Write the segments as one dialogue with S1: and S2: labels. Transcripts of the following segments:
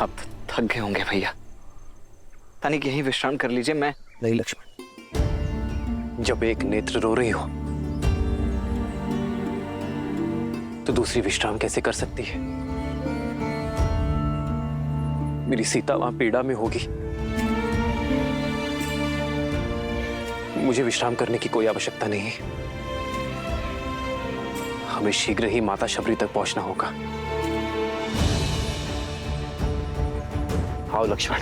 S1: आप थक गए होंगे भैया, तनिक यहीं विश्राम कर लीजिए। मैं
S2: नहीं लक्ष्मण, जब एक नेत्र रो रही हो तो दूसरी विश्राम कैसे कर सकती है? मेरी सीता वहां पीड़ा में होगी, मुझे विश्राम करने की कोई आवश्यकता नहीं है। हमें शीघ्र ही माता शबरी तक पहुंचना होगा। आओ लक्ष्मण।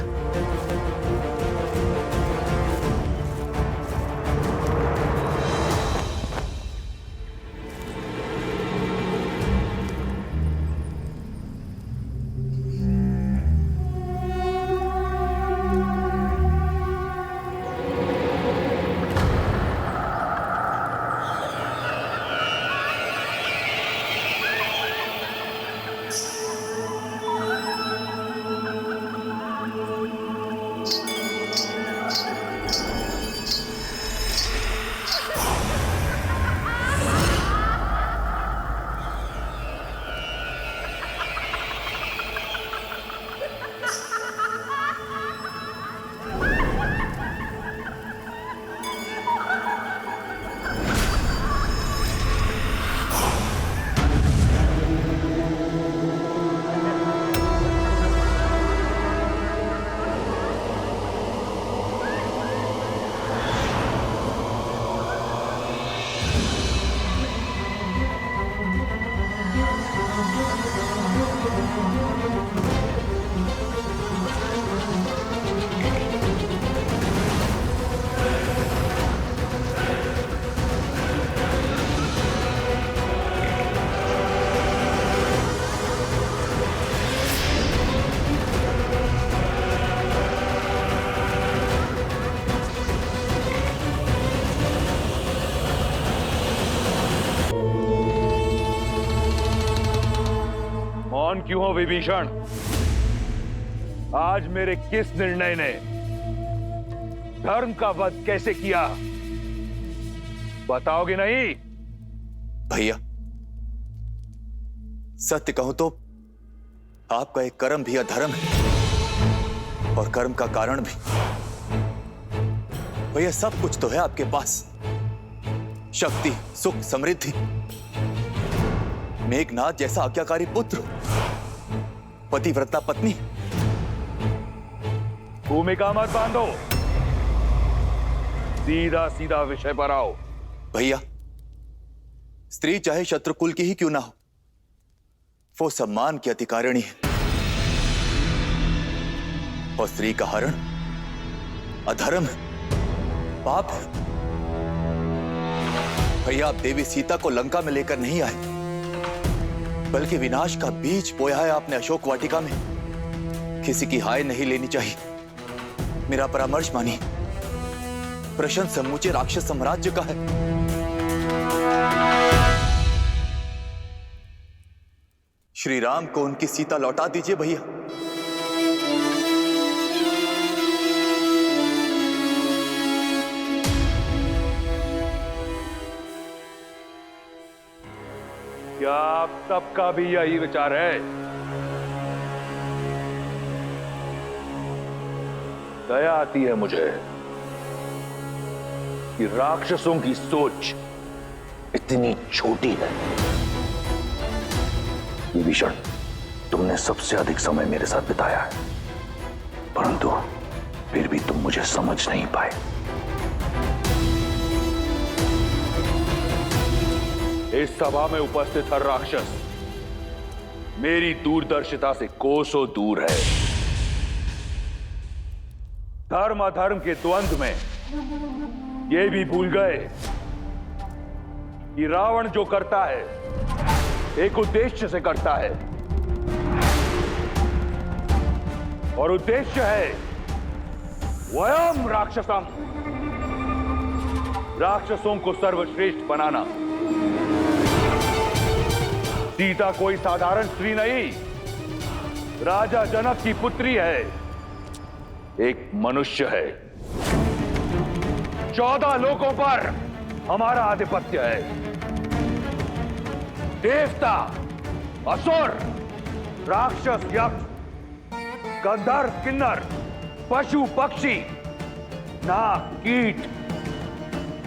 S3: कौन क्यों हो विभीषण? आज मेरे किस निर्णय ने धर्म का वध कैसे किया, बताओगे नहीं?
S4: भैया, सत्य कहूं तो आपका एक कर्म भी अधर्म है और कर्म का कारण भी। भैया, सब कुछ तो है आपके पास, शक्ति, सुख, समृद्धि, मेघनाथ जैसा आज्ञाकारी पुत्र, पतिव्रता पत्नी।
S3: भूमिका मत बांधो, सीधा सीधा विषय पर आओ।
S4: भैया, स्त्री चाहे शत्रुकुल की ही क्यों ना हो, वो सम्मान की अधिकारिणी है और स्त्री का हरण अधर्म है, पाप है। भैया, आप देवी सीता को लंका में लेकर नहीं आए, बल्कि विनाश का बीज बोया है आपने अशोक वाटिका में। किसी की हाय नहीं लेनी चाहिए, मेरा परामर्श मानिए। प्रश्न समूचे राक्षस साम्राज्य का है। श्री राम को उनकी सीता लौटा दीजिए भैया।
S3: क्या आप सबका भी यही विचार है? दया आती है मुझे कि राक्षसों की सोच इतनी छोटी है। विभीषण, तुमने सबसे अधिक समय मेरे साथ बिताया है, परंतु फिर भी तुम मुझे समझ नहीं पाए। इस सभा में उपस्थित हर राक्षस मेरी दूरदर्शिता से कोसों दूर है। धर्म अधर्म के द्वंद्व में ये भी भूल गए कि रावण जो करता है एक उद्देश्य से करता है, और उद्देश्य है वयम राक्षसम, राक्षसों को सर्वश्रेष्ठ बनाना। सीता कोई साधारण स्त्री नहीं, राजा जनक की पुत्री है, एक मनुष्य है। 14 लोकों पर हमारा आधिपत्य है। देवता, असुर, राक्षस, यक्ष गंधर्व, किन्नर, पशु, पक्षी, नाग, कीट,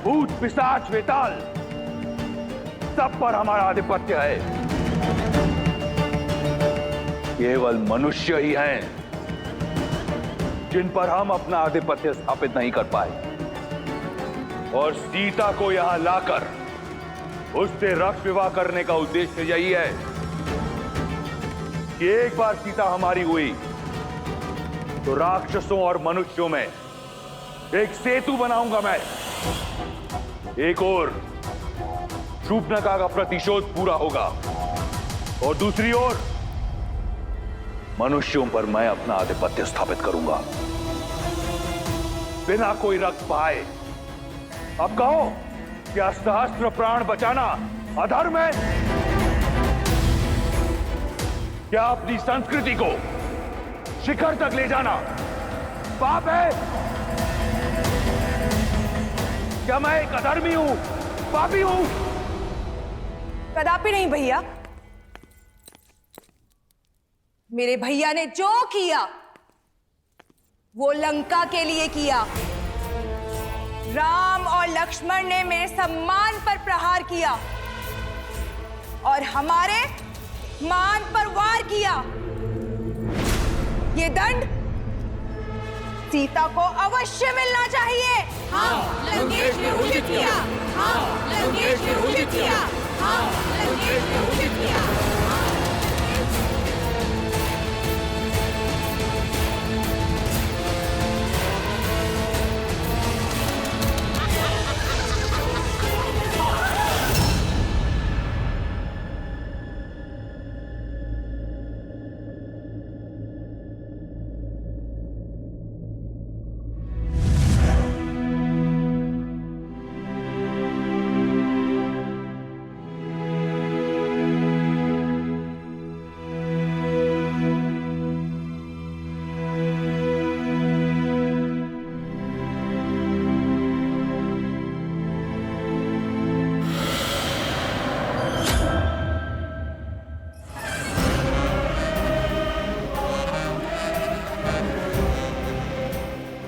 S3: भूत, पिशाच, वेताल, सब पर हमारा आधिपत्य है। केवल मनुष्य ही हैं जिन पर हम अपना आधिपत्य स्थापित नहीं कर पाए। और सीता को यहां लाकर उससे रक्त विवाह करने का उद्देश्य यही है कि एक बार सीता हमारी हुई तो राक्षसों और मनुष्यों में एक सेतु बनाऊंगा मैं। एक ओर शूर्पणखा का प्रतिशोध पूरा होगा और दूसरी ओर मनुष्यों पर मैं अपना आधिपत्य स्थापित करूंगा बिना कोई रक्त बहाए। अब कहो, क्या सहस्त्र प्राण बचाना अधर्म है? क्या अपनी संस्कृति को शिखर तक ले जाना पाप है? क्या मैं एक अधर्मी हूं, पापी हूं?
S5: कदापि नहीं भैया। मेरे भैया ने जो किया वो लंका के लिए किया। राम और लक्ष्मण ने मेरे सम्मान पर प्रहार किया और हमारे मान पर वार किया। ये दंड सीता को अवश्य मिलना चाहिए। हाँ, लंकेश ने उचित किया। हाँ, लंकेश ने उचित किया। हाँ, लंकेश ने उचित किया।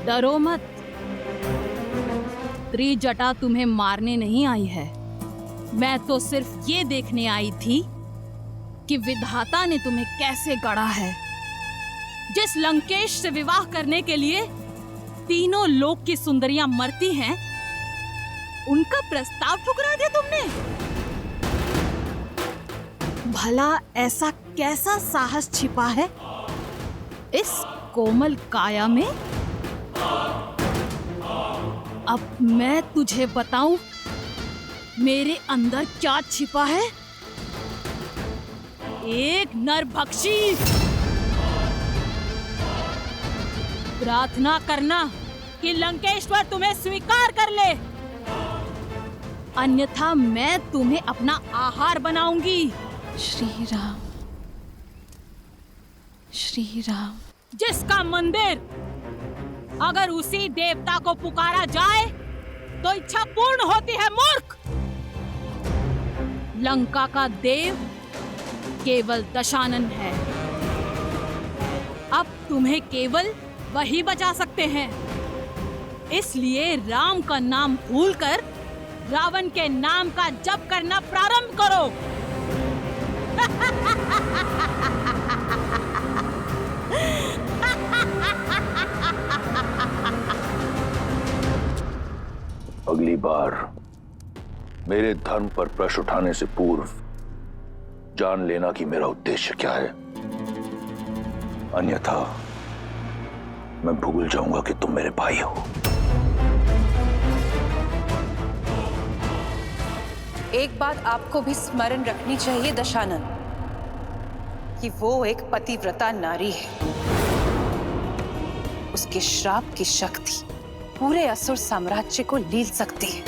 S6: डरो मत, त्रिजटा तुम्हें मारने नहीं आई है। मैं तो सिर्फ ये देखने आई थी कि विधाता ने तुम्हें कैसे गढ़ा है। जिस लंकेश से विवाह करने के लिए तीनों लोक की सुंदरियां मरती हैं, उनका प्रस्ताव ठुकरा दिया तुमने। भला ऐसा कैसा साहस छिपा है इस कोमल काया में? अब मैं तुझे बताऊं मेरे अंदर क्या छिपा है। एक नरभक्षी। प्रार्थना करना कि लंकेश्वर तुम्हें स्वीकार कर ले, अन्यथा मैं तुम्हें अपना आहार बनाऊंगी।
S7: श्री राम, श्री राम।
S6: जिसका मंदिर अगर उसी देवता को पुकारा जाए तो इच्छा पूर्ण होती है, मूर्ख। लंका का देव केवल दशानन है। अब तुम्हें केवल वही बचा सकते हैं। इसलिए राम का नाम भूलकर रावण के नाम का जप करना प्रारंभ करो।
S3: अगली बार मेरे धर्म पर प्रश्न उठाने से पूर्व जान लेना कि मेरा उद्देश्य क्या है, अन्यथा मैं भूल जाऊंगा कि तुम मेरे भाई हो।
S5: एक बात आपको भी स्मरण रखनी चाहिए दशानन, कि वो एक पतिव्रता नारी है। उसके श्राप की शक्ति पूरे असुर साम्राज्य को लील सकती है।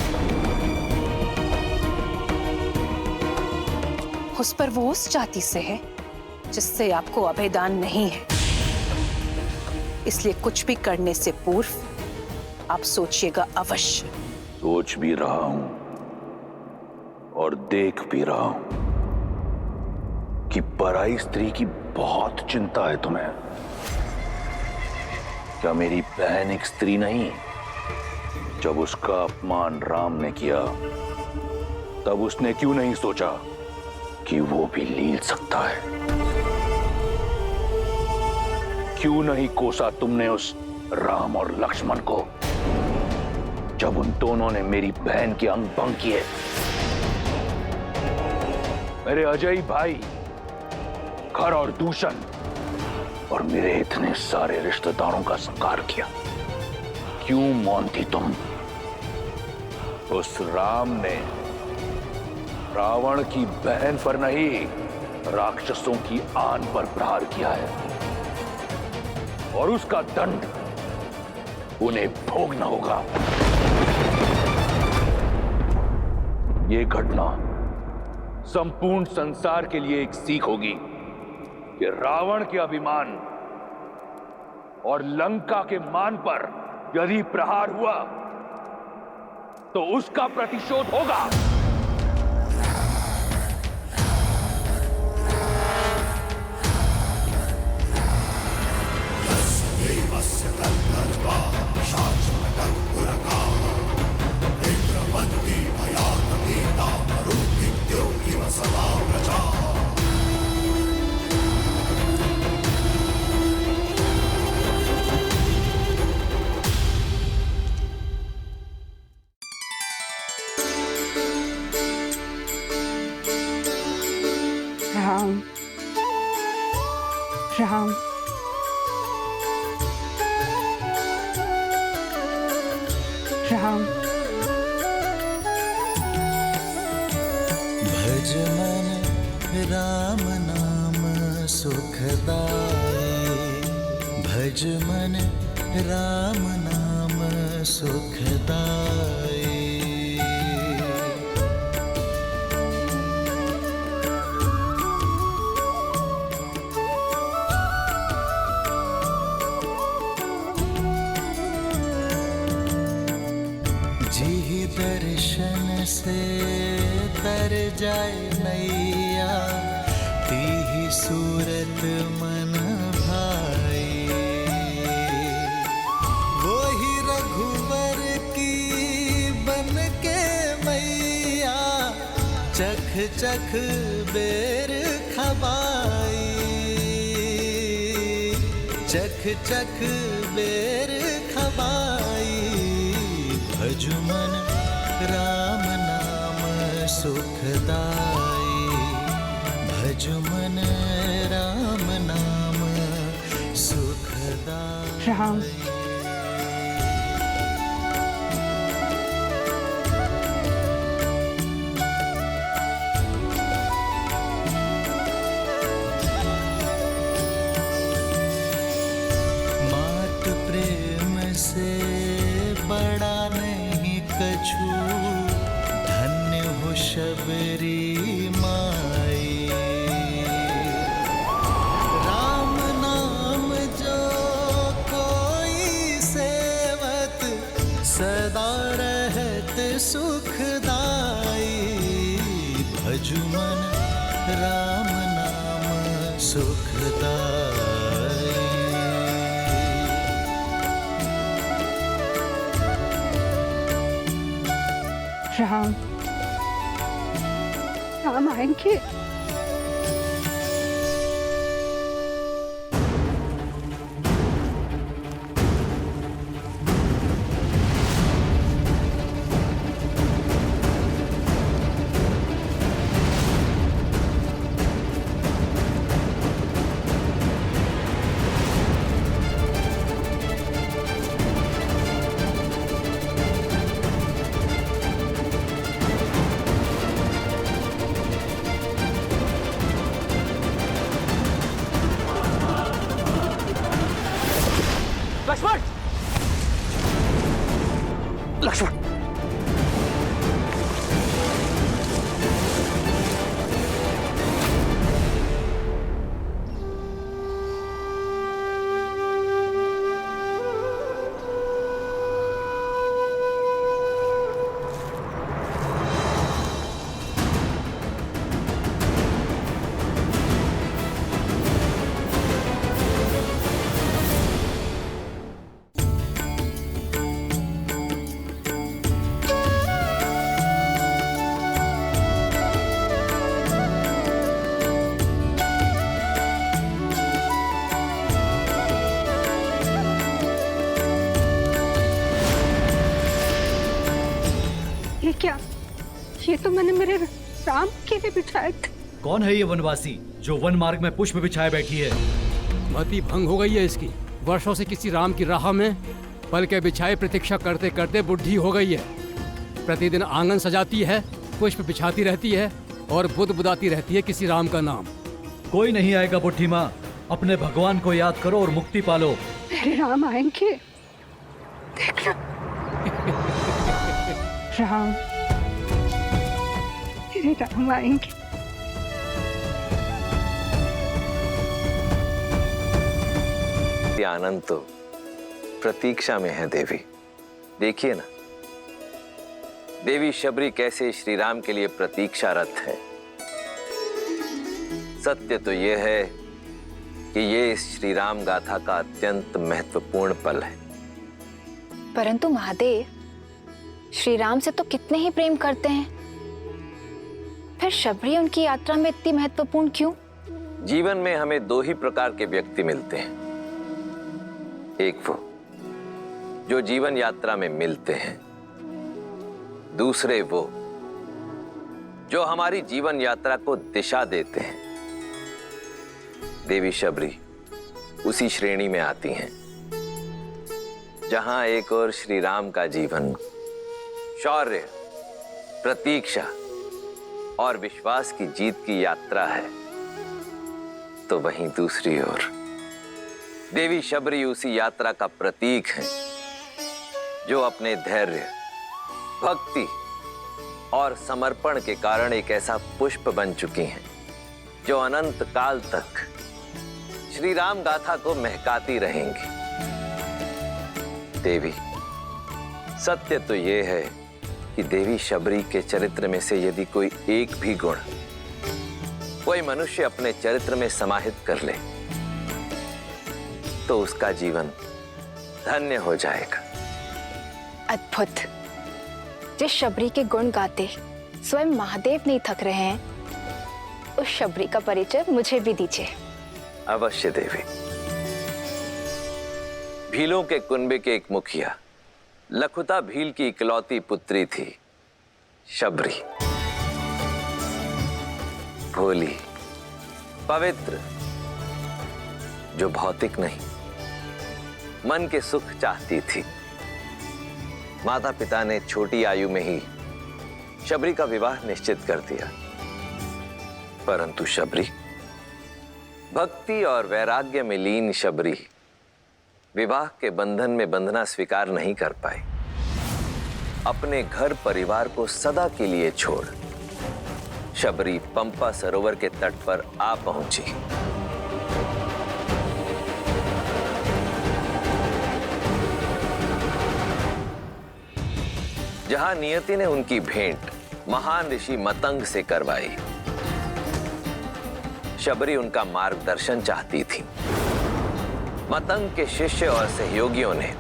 S5: उस पर वो उस जाति से है जिससे आपको अभेदान नहीं है। इसलिए कुछ भी करने से पूर्व आप सोचिएगा अवश्य।
S3: सोच भी रहा हूं और देख भी रहा हूं कि पराई स्त्री की बहुत चिंता है तुम्हें। क्या मेरी बहन एक स्त्री नहीं? जब उसका अपमान राम ने किया तब उसने क्यों नहीं सोचा कि वो भी लील सकता है? क्यों नहीं कोसा तुमने उस राम और लक्ष्मण को जब उन दोनों ने मेरी बहन के अंग भंग किए? मेरे अजय भाई खर और दूषण और मेरे इतने सारे रिश्तेदारों का संहार किया। क्यों मौन थी तुम? उस राम ने रावण की बहन पर नहीं, राक्षसों की आन पर प्रहार किया है और उसका दंड उन्हें भोगना होगा। यह घटना संपूर्ण संसार के लिए एक सीख होगी कि रावण के अभिमान और लंका के मान पर यदि प्रहार हुआ तो उसका प्रतिशोध होगा।
S5: राम राम राम
S8: भज मन राम नाम सुखदाई, भज मन राम नाम सुखदाई। जी दर्शन से तर जाए नैया, तीही सूरत मन भाई। वो ही रघुवर की बन के मैया, चख चख बेर खबाई, चख चख बेर खबाई। भज मन राम नाम सुखदाई, भज मन राम नाम सुखदाई।
S5: राम
S8: मात प्रेम से बड़ा नहीं कछु, धन्य हो शबरी माई। राम नाम जो कोई सेवत, सदा रहत सुखदाई। भज मन राम नाम सुखदाई।
S5: राम राम आएंगे। मैंने मेरे राम के लिए बिठाए थे।
S9: कौन है ये वनवासी जो वन मार्ग में पुष्प बिछाए बैठी है?
S10: मति भंग हो गई है इसकी। वर्षों से किसी राम की राह में पल के बिछाए प्रतीक्षा करते करते बुढ़ी हो गई है। प्रतिदिन आंगन सजाती है, पुष्प बिछाती रहती है और बुदाती रहती है किसी राम का नाम।
S9: कोई नहीं आएगा बुढ़ी माँ, अपने भगवान को याद करो और मुक्ति पालो।
S5: मेरे राम आएंगे, देखना। राम, मेरे राम आएंगे।
S11: आनंद तो प्रतीक्षा में है देवी। देखिए ना, देवी शबरी कैसे श्री राम के लिए प्रतीक्षारत है। सत्य तो यह है कि ये इस श्री राम गाथा का अत्यंत महत्वपूर्ण पल है।
S12: परंतु महादेव, श्री राम से तो कितने ही प्रेम करते हैं, फिर शबरी उनकी यात्रा में इतनी महत्वपूर्ण क्यों?
S11: जीवन में हमें दो ही प्रकार के व्यक्ति मिलते हैं। एक वो जो जीवन यात्रा में मिलते हैं, दूसरे वो जो हमारी जीवन यात्रा को दिशा देते हैं। देवी शबरी उसी श्रेणी में आती हैं, जहां एक और श्री राम का जीवन शौर्य, प्रतीक्षा और विश्वास की जीत की यात्रा है, तो वहीं दूसरी ओर देवी शबरी उसी यात्रा का प्रतीक है जो अपने धैर्य, भक्ति और समर्पण के कारण एक ऐसा पुष्प बन चुकी हैं जो अनंत काल तक श्री राम गाथा को महकाती रहेंगी। देवी, सत्य तो यह है कि देवी शबरी के चरित्र में से यदि कोई एक भी गुण कोई मनुष्य अपने चरित्र में समाहित कर ले तो उसका जीवन धन्य हो जाएगा।
S12: अद्भुत। जिस शबरी के गुण गाते स्वयं महादेव नहीं थक रहे हैं, उस शबरी का परिचय मुझे भी दीजिए।
S11: अवश्य देवी। भीलों के कुनबे के एक मुखिया लखुता भील की इकलौती पुत्री थी शबरी। भोली, पवित्र, जो भौतिक नहीं मन के सुख चाहती थी। माता पिता ने छोटी आयु में ही शबरी का विवाह निश्चित कर दिया, परंतु शबरी, भक्ति और वैराग्य में लीन शबरी विवाह के बंधन में बंधना स्वीकार नहीं कर पाई। अपने घर परिवार को सदा के लिए छोड़ शबरी पंपा सरोवर के तट पर आ पहुंची। जहां नियति ने उनकी भेंट महान ऋषि मतंग से करवाई। शबरी उनका मार्गदर्शन चाहती थी। मतंग के शिष्य और सहयोगियों ने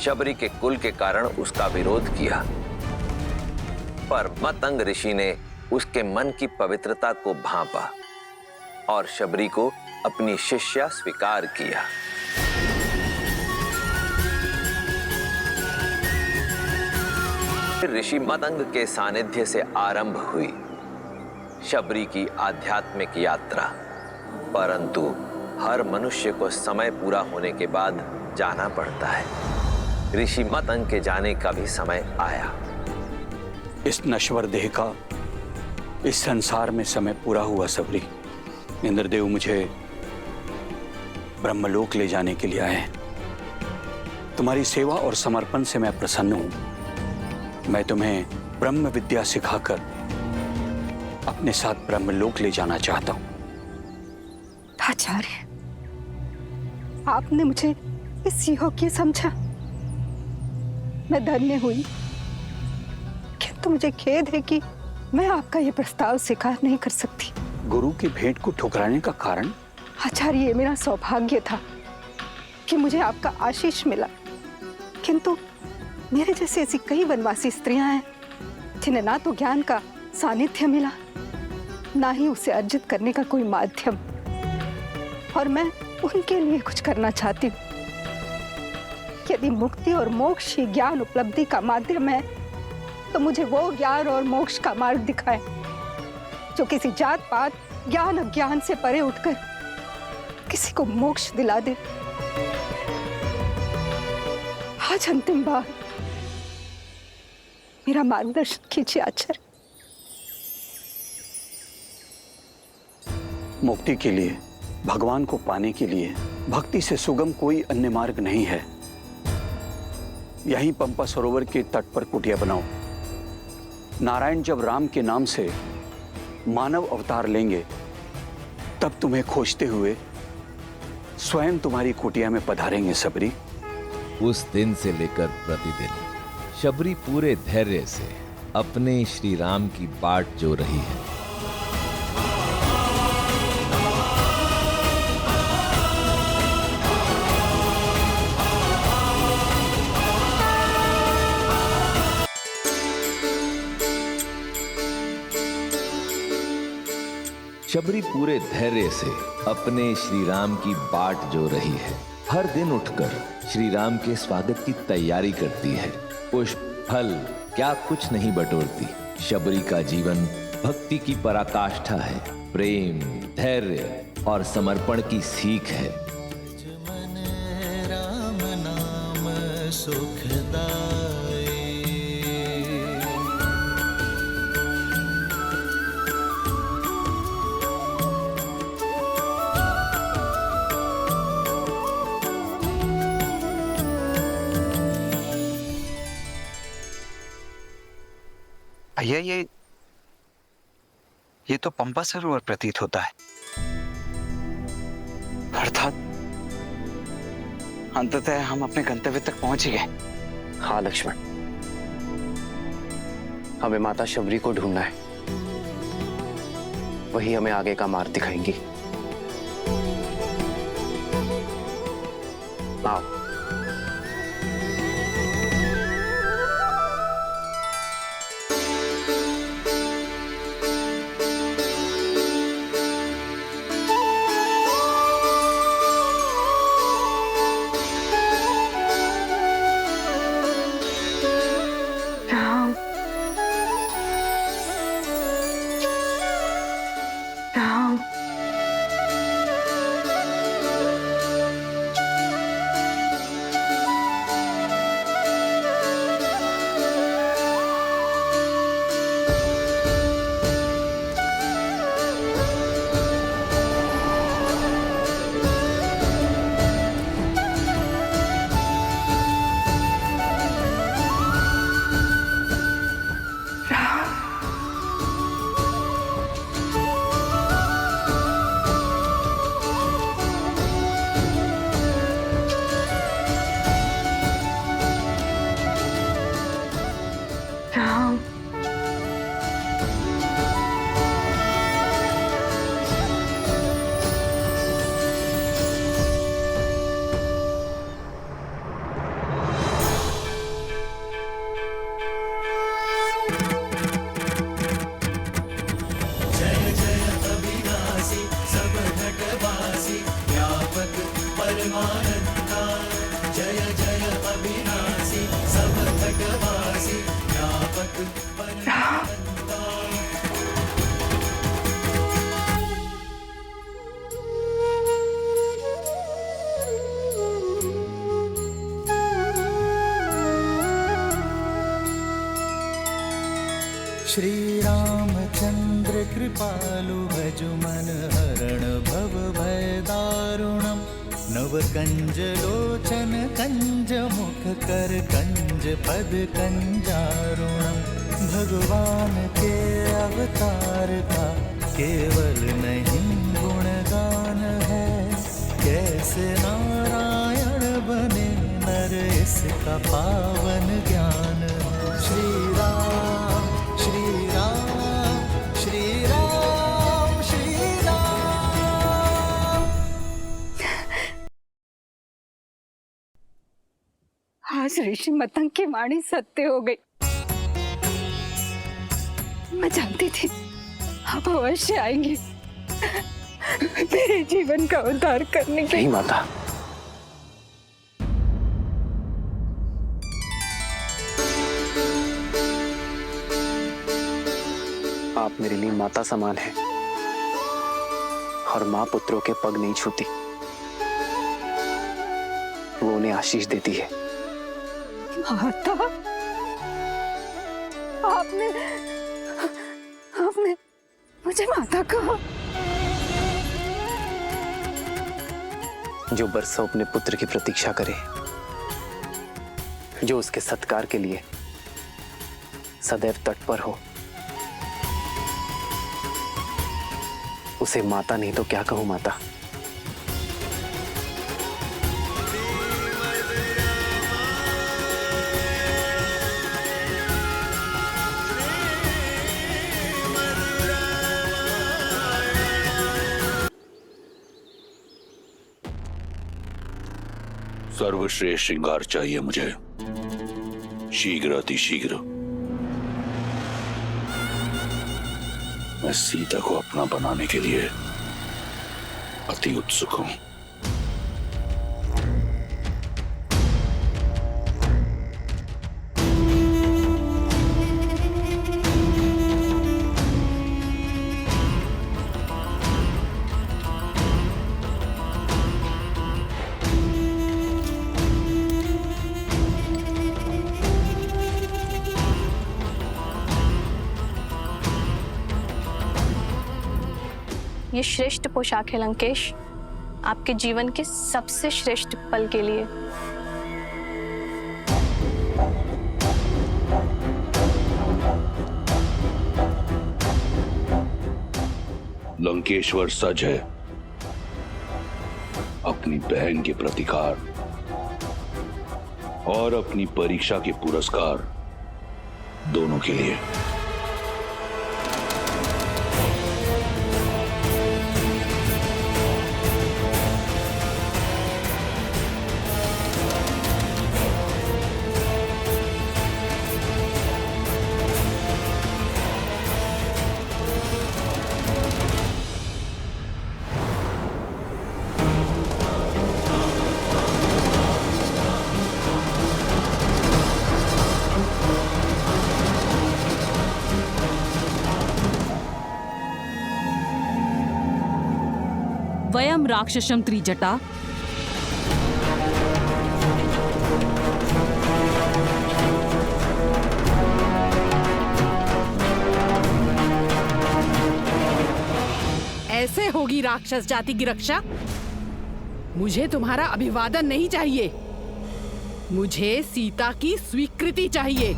S11: शबरी के कुल के कारण उसका विरोध किया, पर मतंग ऋषि ने उसके मन की पवित्रता को भांपा और शबरी को अपनी शिष्या स्वीकार किया। ऋषि मतंग के सानिध्य से आरंभ हुई शबरी की आध्यात्मिक यात्रा, परंतु हर मनुष्य को समय पूरा होने के बाद जाना पड़ता है। ऋषि मतंग के जाने का भी समय आया।
S13: इस नश्वर देह का इस संसार में समय पूरा हुआ शबरी। इंद्रदेव मुझे ब्रह्मलोक ले जाने के लिए आए। तुम्हारी सेवा और समर्पण से मैं प्रसन्न हूं। मैं तुम्हें ब्रह्म विद्या सिखाकर अपने साथ ब्रह्मलोक ले जाना चाहता हूं।
S5: आचार्य, आपने मुझे इस योग्य समझा। मैं धन्य हुई, किंतु मुझे खेद है कि मैं आपका यह प्रस्ताव स्वीकार नहीं कर सकती।
S13: गुरु की भेंट को ठुकराने का कारण?
S5: आचार्य, ये मेरा सौभाग्य था कि मुझे आपका आशीष मिला, किंतु मेरे जैसी ऐसी कई वनवासी स्त्रियां हैं जिन्हें ना तो ज्ञान का सानिध्य मिला, ना ही उसे अर्जित करने का कोई माध्यम, और मैं उनके लिए कुछ करना चाहती हूँ। यदि मुक्ति और मोक्ष ही ज्ञान उपलब्धि का माध्यम है, तो मुझे वो ज्ञान और मोक्ष का मार्ग दिखाए जो किसी जात पात, ज्ञान अज्ञान से परे उठकर किसी को मोक्ष दिला दे। आज अंतिम बार मेरा मार्गदर्शन कीजिए आचार्य।
S13: मुक्ति के लिए, भगवान को पाने के लिए भक्ति से सुगम कोई अन्य मार्ग नहीं है। यहीं पंपा सरोवर के तट पर कुटिया बनाओ। नारायण जब राम के नाम से मानव अवतार लेंगे तब तुम्हें खोजते हुए स्वयं तुम्हारी कुटिया में पधारेंगे सबरी।
S14: उस दिन से लेकर प्रतिदिन शबरी पूरे धैर्य से अपने श्री राम की बाट जो रही है। शबरी पूरे धैर्य से अपने श्री राम की बाट जो रही है। हर दिन उठकर श्री राम के स्वागत की तैयारी करती है। पुष्प फल क्या कुछ नहीं बटोरती। शबरी का जीवन भक्ति की पराकाष्ठा है, प्रेम, धैर्य और समर्पण की सीख है।
S8: राम नाम सुखदाई।
S4: भैया ये तो पंपा सरोवर प्रतीत होता है। अर्थात अंततः हम अपने गंतव्य तक पहुंच ही गए।
S2: हाँ लक्ष्मण, हमें माता शबरी को ढूंढना है। वही हमें आगे का मार्ग दिखाएंगी। आओ।
S8: श्री रामचंद्र कृपालु भजु मन हरण भव भय दारुणम। नव कंज लोचन कंज मुख कर कंज पद कंजारुणम। भगवान के अवतार का केवल नहीं गुणगान है। कैसे नारायण बने नर इसका पावन ज्ञान है। श्री राम श्री राम श्री राम श्री राम।
S5: आज ऋषि मतंग की वाणी सत्य हो गई। मैं जानती थी आप अवश्य आएंगे मेरे जीवन का उद्धार करने के।
S2: नहीं माता, आप मेरे लिए माता समान है और माँ पुत्रों के पग नहीं छूती, वो उन्हें आशीष देती है।
S5: माता, आपने मुझे माता कहा।
S2: जो बरसों अपने पुत्र की प्रतीक्षा करे, जो उसके सत्कार के लिए सदैव तत्पर हो, उसे माता नहीं तो क्या कहूं माता।
S3: सर्वश्रेष्ठ श्रृंगार चाहिए मुझे, शीघ्र अतिशीघ्र। मैं सीता को अपना बनाने के लिए अति उत्सुक हूं।
S12: ये श्रेष्ठ पोशाक है लंकेश, आपके जीवन के सबसे श्रेष्ठ पल के लिए।
S3: लंकेश्वर सज है अपनी बहन के प्रतिकार और अपनी परीक्षा के पुरस्कार दोनों के लिए।
S6: वयम राक्षसम त्रिजटा
S15: ऐसे होगी राक्षस जाति की रक्षा? मुझे तुम्हारा अभिवादन नहीं चाहिए, मुझे सीता की स्वीकृति चाहिए।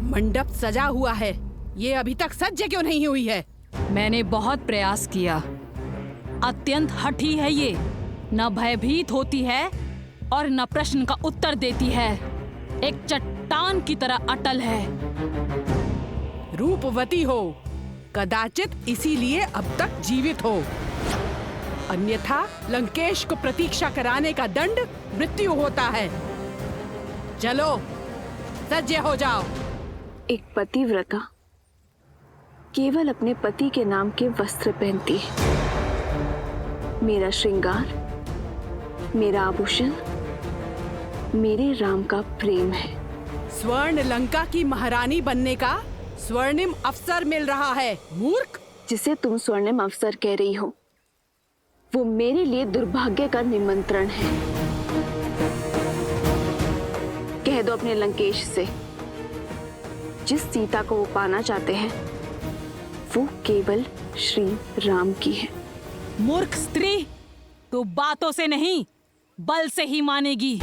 S15: मंडप सजा हुआ है, ये अभी तक सज्ज क्यों नहीं हुई है?
S6: मैंने बहुत प्रयास किया। अत्यंत हठी है ये, न भयभीत होती है और न प्रश्न का उत्तर देती है। एक चट्टान की तरह अटल है।
S15: रूपवती हो, कदाचित इसीलिए अब तक जीवित हो, अन्यथा लंकेश को प्रतीक्षा कराने का दंड मृत्यु होता है। चलो सज्ज हो जाओ।
S12: एक पतिव्रता केवल अपने पति के नाम के वस्त्र पहनती है। मेरा श्रृंगार, मेरा आभूषण, मेरे राम का प्रेम है।
S15: स्वर्ण लंका की महारानी बनने का स्वर्णिम अवसर मिल रहा है, मूर्ख।
S12: जिसे तुम स्वर्णिम अवसर कह रही हो, वो मेरे लिए दुर्भाग्य का निमंत्रण है। कह दो अपने लंकेश से, जिस सीता को वो पाना चाहते हैं वो केवल श्री राम की है।
S6: मूर्ख स्त्री, तो बातों से नहीं बल से ही मानेगी।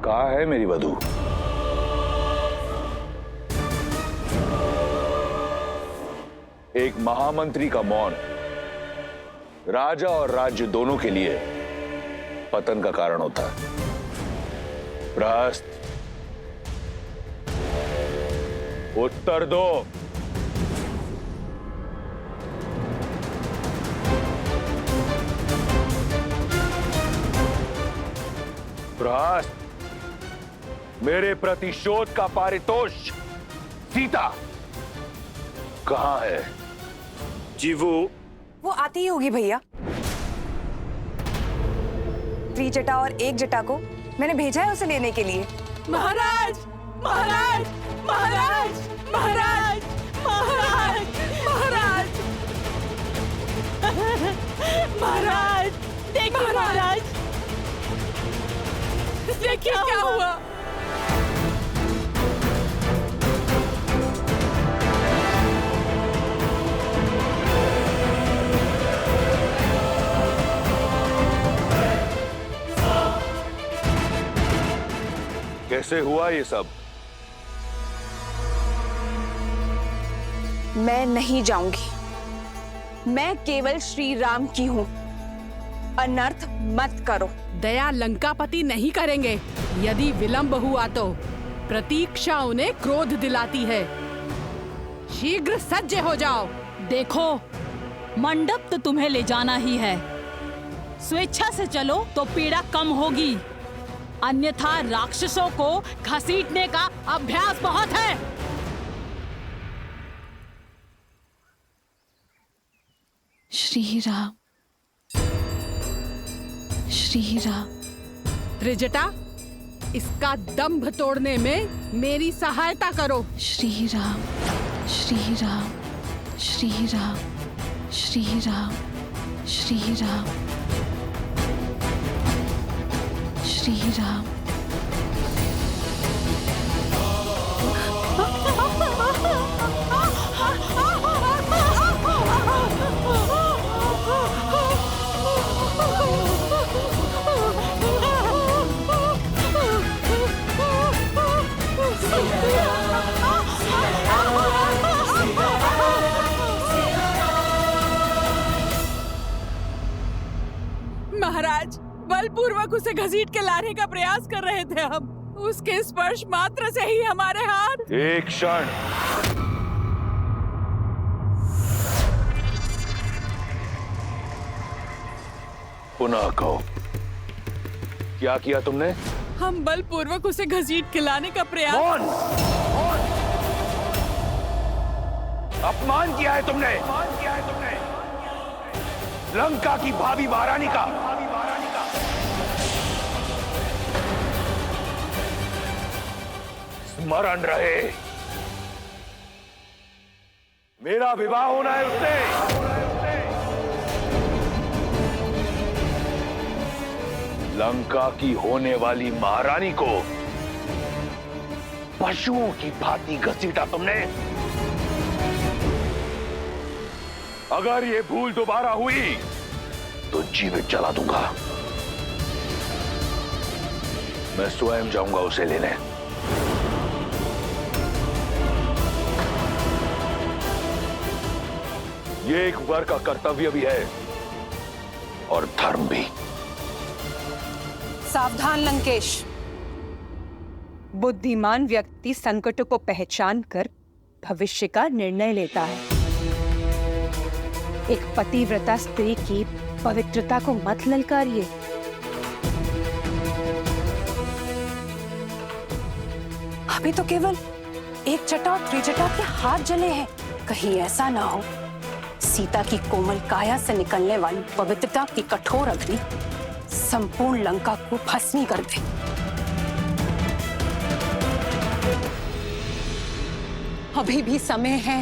S3: कहाँ है मेरी वधू? एक महामंत्री का मौन राजा और राज्य दोनों के लिए पतन का कारण होता है। प्रहस्त, उत्तर दो। प्रहस्त, मेरे प्रतिशोध का पारितोष सीता कहां है?
S16: जी वो आती ही होगी भैया। त्रिजटा और एक जटा को मैंने भेजा है उसे लेने के लिए।
S15: महाराज महाराज महाराज महाराज महाराज महाराज महाराज देखिए महाराज, देखिए क्या हुआ।
S3: कैसे हुआ ये सब?
S16: मैं नहीं जाऊंगी। मैं केवल श्री राम की हूं। अनर्थ मत करो।
S15: दया लंकापति नहीं करेंगे। यदि विलंब हुआ तो प्रतीक्षा उन्हें क्रोध दिलाती है। शीघ्र सज्ज हो जाओ।
S6: देखो, मंडप तो तुम्हें ले जाना ही है। स्वेच्छा से चलो तो पीड़ा कम होगी, अन्यथा राक्षसों को घसीटने का अभ्यास बहुत है।
S7: श्री राम श्री राम।
S15: त्रिजटा, इसका दंभ तोड़ने में मेरी सहायता करो।
S7: श्री राम श्री राम श्री राम श्री राम श्री राम श्री राम।
S15: महाराज, बलपूर्वक उसे घसीट के लाने का प्रयास कर रहे थे हम। उसके स्पर्श मात्र से ही हमारे हाथ।
S3: एक क्षण। पुनः कहो, क्या किया तुमने?
S15: हम बलपूर्वक उसे घसीट के लाने का प्रयास।
S3: कौन? अपमान किया है तुमने। लंका की भावी महारानी का। स्मरण रहे, मेरा विवाह होना है उससे। लंका की होने वाली महारानी को पशुओं की भांति घसीटा तुमने। अगर ये भूल दोबारा हुई तो जीवित जला दूंगा। मैं स्वयं जाऊंगा उसे लेने। ये एक वर का कर्तव्य भी है और धर्म भी।
S16: सावधान लंकेश। बुद्धिमान व्यक्ति संकटों को पहचान कर भविष्य का निर्णय लेता है। एक पतिव्रता स्त्री की पवित्रता को मत ललकारिए। अभी तो केवल एक जटा और त्रिजटा के हाथ जले हैं। कहीं ऐसा ना हो सीता की कोमल काया से निकलने वाली पवित्रता की कठोर अग्नि संपूर्ण लंका को भस्मी कर दे। अभी भी समय है।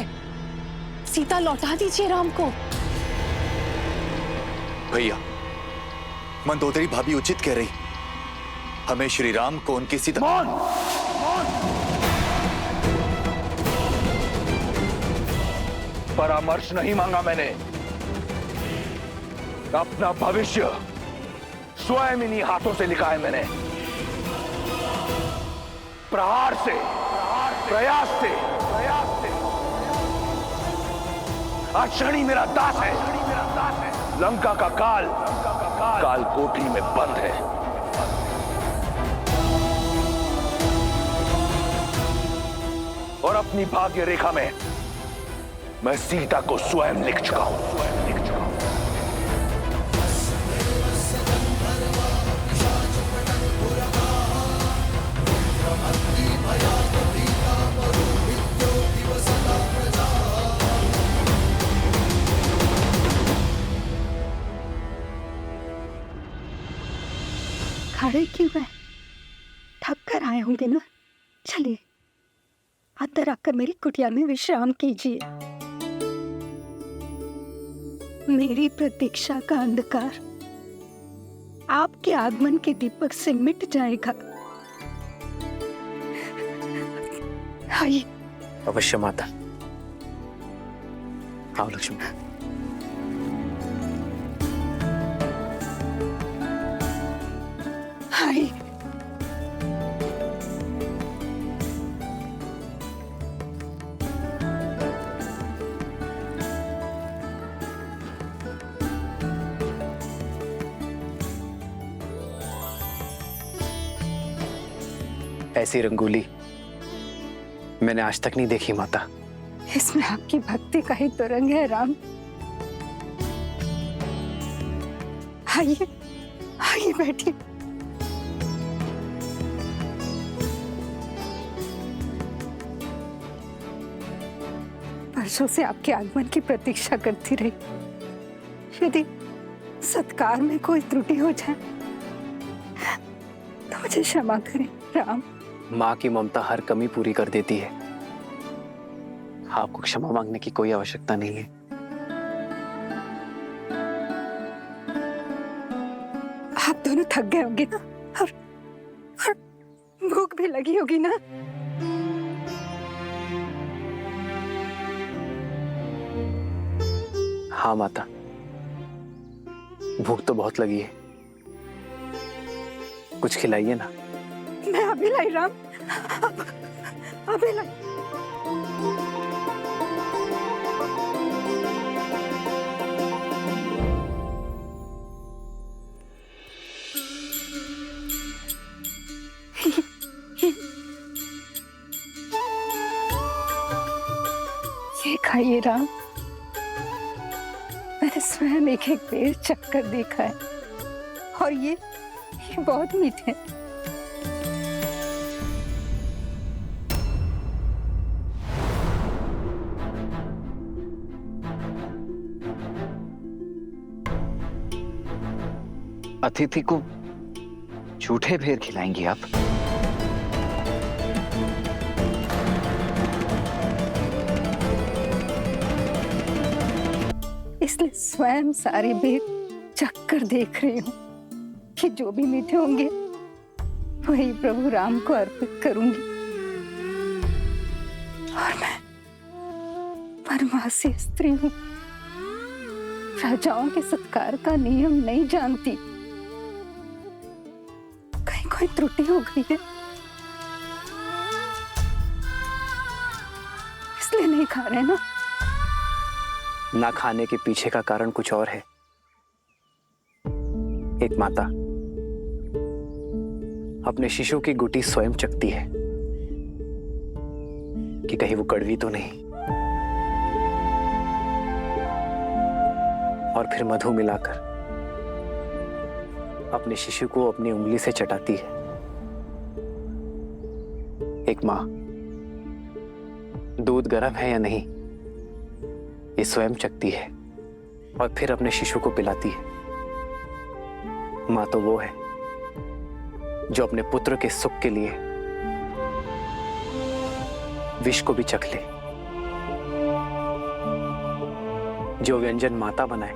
S16: सीता लौटा दीजिए राम को।
S4: भैया, मंदोदरी भाभी उचित कह रही। हमें श्री राम को उनकी सीता।
S3: परामर्श नहीं मांगा मैंने। अपना भविष्य स्वयं इन्हीं हाथों से लिखा है मैंने। प्रहार से, प्रयास से आज शनि मेरा दास है। लंका का काल कोठरी में बंद है। और अपनी भाग्य रेखा में मैं सीता को स्वयं लिख चुका हूं।
S5: खड़े क्यों है? थक कर आए होंगे ना। चलिए अंदर आकर मेरी कुटिया में विश्राम कीजिए। मेरी प्रतीक्षा का अंधकार आपके आगमन के दीपक से मिट जाएगा। आइए।
S2: अवश्य माता। आओ लक्ष्मी।
S5: आइए।
S2: ऐसी रंगोली मैंने आज तक नहीं देखी माता।
S5: इसमें आपकी भक्ति का ही तो रंग है राम। आइए आइए बैठिए। वर्षों से आपके आगमन की प्रतीक्षा करती रही। यदि सत्कार में कोई त्रुटि हो जाए तो मुझे क्षमा करें राम।
S2: माँ की ममता हर कमी पूरी कर देती है। आपको क्षमा मांगने की कोई आवश्यकता नहीं है।
S5: आप दोनों थक गए होंगे ना, और भूख भी लगी होगी ना।
S2: हाँ माता, भूख तो बहुत लगी है। कुछ खिलाइए ना।
S5: मैं अभी लाई राम, अभी लाई। ये खाइए राम। मैंने स्वयं एक पेड़ चक्कर देखा है और ये बहुत मीठे हैं।
S1: अतिथि को झूठे भेर खिलाएंगी आप?
S5: इसलिए स्वयं सारे भेद चक्कर देख रही हूँ कि जो भी मीठे होंगे वही प्रभु राम को अर्पित करूंगी। और मैं परमासी स्त्री हूँ, राजाओं के सत्कार का नियम नहीं जानती। कहीं कोई त्रुटि हो गई है इसलिए नहीं खा रहे ना।
S2: ना खाने के पीछे का कारण कुछ और है। एक माता अपने शिशु की गुटी स्वयं चखती है कि कहीं वो कड़वी तो नहीं, और फिर मधु मिलाकर अपने शिशु को अपनी उंगली से चटाती है। एक माँ दूध गर्म है या नहीं ये स्वयं चखती है और फिर अपने शिशु को पिलाती है। माँ तो वो है जो अपने पुत्र के सुख के लिए विष को भी चख ले। जो व्यंजन माता बनाए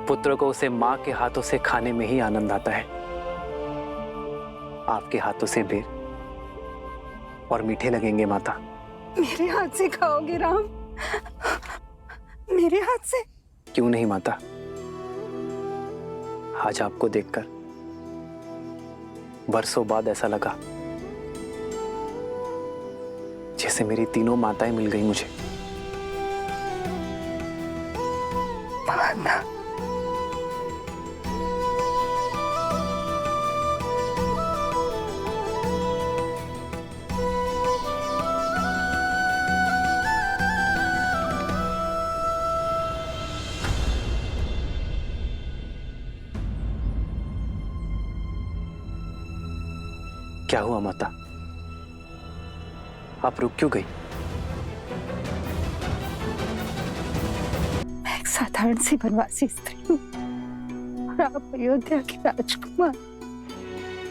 S2: पुत्र को उसे माँ के हाथों से खाने में ही आनंद आता है। आपके हाथों से बेर और मीठे लगेंगे माता।
S5: मेरे हाथ से खाओगे राम? मेरे हाथ से?
S2: क्यों नहीं माता। आज आपको देखकर बरसों बाद ऐसा लगा जैसे मेरी तीनों माताएं मिल गई मुझे।
S5: माता,
S2: क्या हुआ माता? आप रुक क्यों गई?
S5: मैं एक साधारण सी वनवासी स्त्री हूँ और आप अयोध्या के राजकुमार।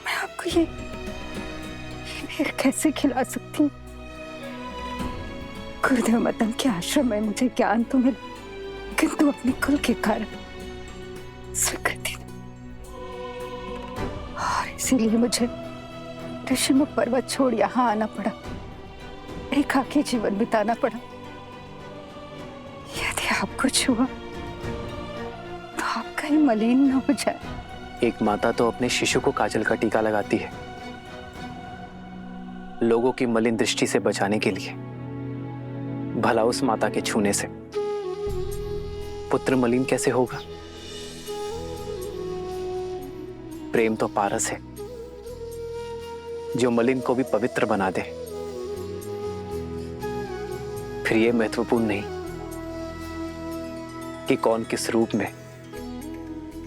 S5: मैं आपको ये भेड़ कैसे खिला सकती हूँ? गुरुदेव मदन के आश्रम में मुझे ज्ञान तो मिला, किंतु अपने कुल के कारण स्वीकृति और इसीलिए मुझे ऋषिमुख पर्वत छोड़ यहाँ आना पड़ा, एकाकी जीवन बिताना पड़ा। यदि आपको छुआ तो आप कहीं मलिन न हो जाए।
S2: एक माता तो अपने शिशु को काजल का टीका लगाती है, लोगों की मलिन दृष्टि से बचाने के लिए। भला उस माता के छूने से पुत्र मलिन कैसे होगा? प्रेम तो पारस है जो मलिन को भी पवित्र बना दे। फिर यह महत्वपूर्ण नहीं कि कौन किस रूप में,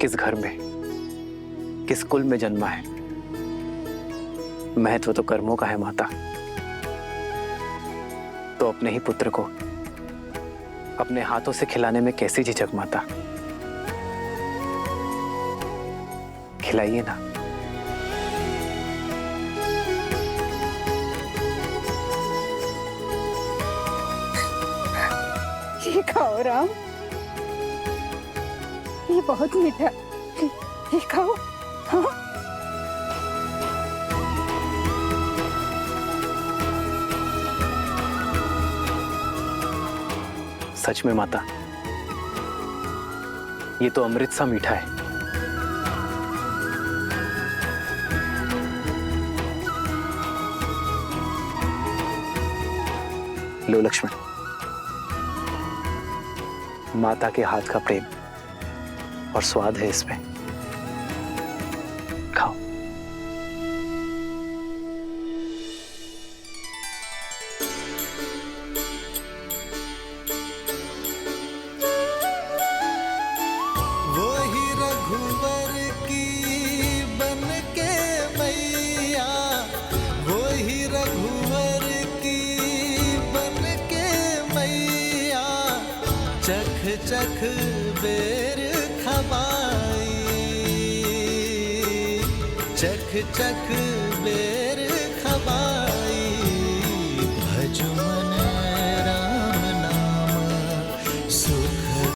S2: किस घर में, किस कुल में जन्मा है। महत्व तो कर्मों का है माता। तो अपने ही पुत्र को अपने हाथों से खिलाने में कैसी झिझक माता? खिलाइए ना।
S5: ये खाओ राम, ये बहुत मीठा है, ये खाओ। हाँ?
S2: सच में माता, ये तो अमृत सा मीठा है। लो लक्ष्मण, माता के हाथ का प्रेम और स्वाद है इसमें। खाओ।
S8: वही रघुवर की बन के मैया, वही रघुवर की बन के मैया, चख चख बेर खबाई, चख चख बेर